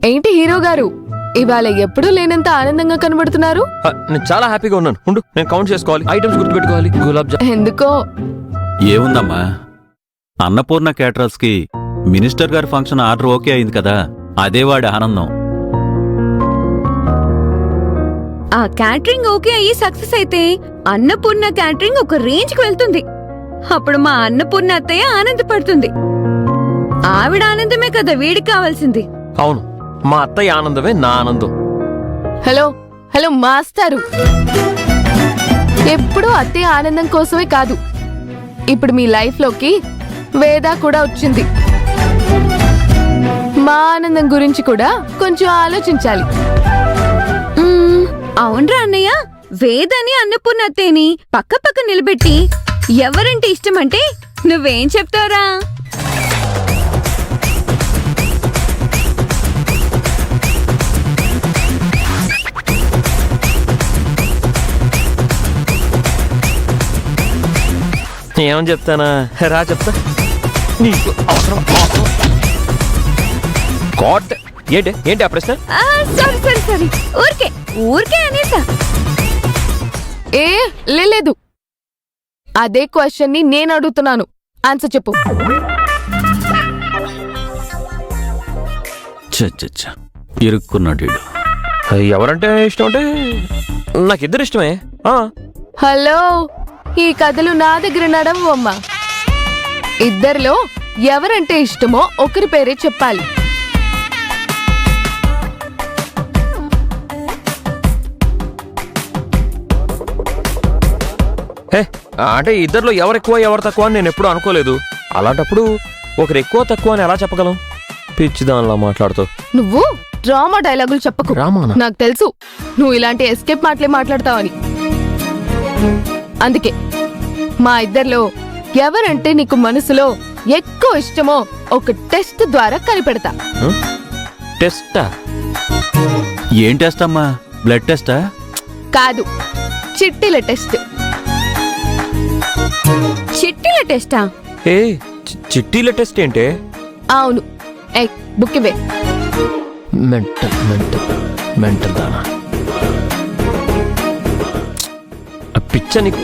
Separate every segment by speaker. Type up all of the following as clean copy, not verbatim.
Speaker 1: ఏంటి హీరో గారు ఇవాళ ఎప్పుడూ లేనంత ఆనందంగా కనబడుతున్నారు?
Speaker 2: నేను చాలా హ్యాపీగా ఉన్నాను. ఉండు, నేను కౌంట్ చేసుకోవాలి, ఐటమ్స్ గుర్తుపెట్టుకోవాలి. గులాబ్ జామ్.
Speaker 1: ఎందుకో
Speaker 3: ఏముందమ్మా, అన్నపూర్ణ క్యాటరర్స్ కి మినిస్టర్ గారి ఫంక్షన్ ఆర్డర్ ఓకే అయింది కదా, అదే వాడి ఆనందం.
Speaker 4: ఆ క్యాటరింగ్ ఓకే అయ్యి సక్సెస్ అయితే అన్నపూర్ణ క్యాటరింగ్ ఒక రేంజ్ కి వెళ్తుంది. అప్పుడు మా అన్నపూర్ణ అత్తయ్య ఆనందపడుతుంది. ఆవిడ ఆనందమే కదా వీడికి కావాల్సింది.
Speaker 2: అవును, మా అత్తయ్య ఆనందమే నా ఆనందం.
Speaker 1: హలో హలో మాస్టారు, ఎప్పుడూ అత్తయ్య ఆనందం కోసమే కాదు, ఇప్పుడు మీ లైఫ్ లోకి వేద కూడా వచ్చింది. మా ఆనందం గురించి కూడా కొంచెం ఆలోచించాలి.
Speaker 4: అవునరా అన్నయ్య, వేదని అన్నపూర్ణ అత్తయ్యని పక్క పక్క నిలబెట్టి ఎవరంటే ఇష్టమంటే నువ్వేం చెప్తావురా?
Speaker 2: ఏమని చెప్తానా? రా చెప్తా. నీకు అవసరం గాడ్. ఏంటి ఆ ప్రశ్న?
Speaker 4: సారీ సారీ సారీ, ఊరికే ఊరికే అనేసా.
Speaker 1: ఏ లేదు, అదే క్వశ్చన్ ని నేను అడుగుతున్నాను, ఆన్సర్ చెప్పు.
Speaker 3: ఇరుక్కున్నాడు.
Speaker 2: ఎవరంటే ఇష్టం అంటే నాకిద్దరు ఇష్టమే.
Speaker 1: హలో, ఈ కథలు నా దగ్గర నడవు అమ్మా. ఇద్దరిలో ఎవరంటే ఇష్టమో ఒకరి పేరే చెప్పాలి.
Speaker 2: అంటే ఇద్దరిలో ఎవరు ఎక్కువ ఎవరు తక్కువ అని నేను ఎప్పుడు అనుకోలేదు. అలాంటప్పుడు ఒకరు ఎక్కువ తక్కువ అని ఎలా చెప్పగలం? పిచ్చిదానిలా మాట్లాడుతావు.
Speaker 1: నువ్వు డ్రామా డైలాగులు చెప్పకు. నాకు తెలుసు నువ్వు ఇలాంటి ఎస్కేప్ మాటలే మాట్లాడతావని. అందుకే మా ఇద్దరిలో ఎవరంటే నీకు మనసులో ఎక్కువ ఇష్టమో ఒక టెస్ట్ ద్వారా కనిపెడతా.
Speaker 2: టెస్టా?
Speaker 3: ఏం టెస్ట్ అమ్మా? బ్లడ్ టెస్టా?
Speaker 1: కాదు, చిట్టీల టెస్ట్.
Speaker 4: చిట్టీల టెస్టా?
Speaker 2: చిట్టీల టెస్ట్ ఏంటే?
Speaker 1: అవును, బుక్ ఇవే.
Speaker 2: మెంటల్ దానా పిచ్చ నీకు.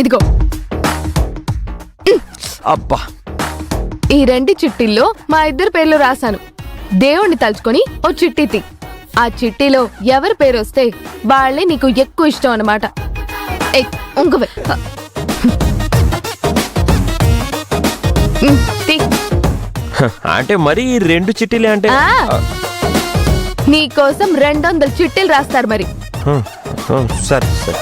Speaker 1: ఇదిగో,
Speaker 2: అబ్బా,
Speaker 1: ఈ రెండు చిట్టీల్లో మా ఇద్దరు పేర్లు రాశాను. దేవుణ్ణి తలుచుకొని ఓ చిట్టి తీ. ఆ చిట్టీలో ఎవరి పేరు వస్తే వాళ్ళే నీకు ఎక్కువ ఇష్టం అన్నమాట. ఇంకవే
Speaker 2: అంటే మరి రెండు చిట్టీలే అంటే
Speaker 1: నీకోసం 200 చిట్టీలు రాస్తారు మరి.
Speaker 2: సరే సరే.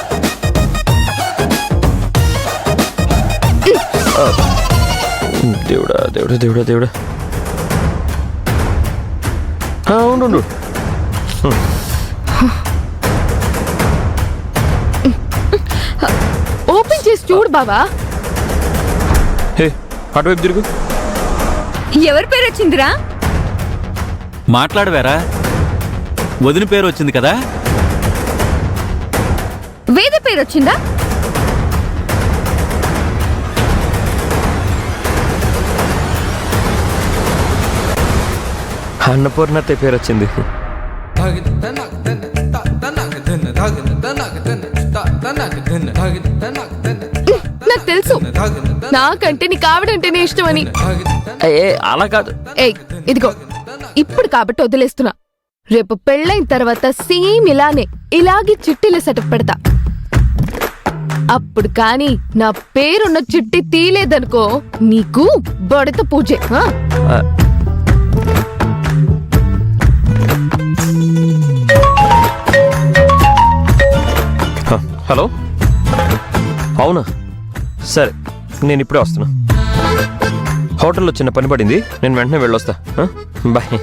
Speaker 2: దేవుడా దేవుడా దేవుడా దేవుడా. ఉండు.
Speaker 1: ఓపెన్ చేసి చూడు బావా.
Speaker 2: అటువైపు తిరుగు.
Speaker 4: ఎవరి పేరు వచ్చిందిరా?
Speaker 3: మాట్లాడవేరా, వదిన పేరు వచ్చింది కదా.
Speaker 4: వేద పేరు వచ్చిందా?
Speaker 2: అన్నపూర్ణతే పేరు వచ్చింది.
Speaker 1: నాకు తెలుసు, నాకంటే నీకు ఆవిడంటేనే ఇష్టమని.
Speaker 2: అలా కాదు.
Speaker 1: ఇదిగో, ఇప్పుడు కాబట్టి వదిలేస్తున్నా. రేపు పెళ్ళైన తర్వాత సేమ్ ఇలాగే చిట్టీల సెటప్ పెడతా. అప్పుడు కానీ నా పేరున్న చిట్టి తీలేదనుకో, నీకు బొడత పూజే.
Speaker 2: హలో, అవునా? సరే, నేను ఇప్పుడే వస్తున్నా. హోటల్లో చిన్న పని పడింది, నేను వెంటనే వెళ్ళొస్తా. బాయ్.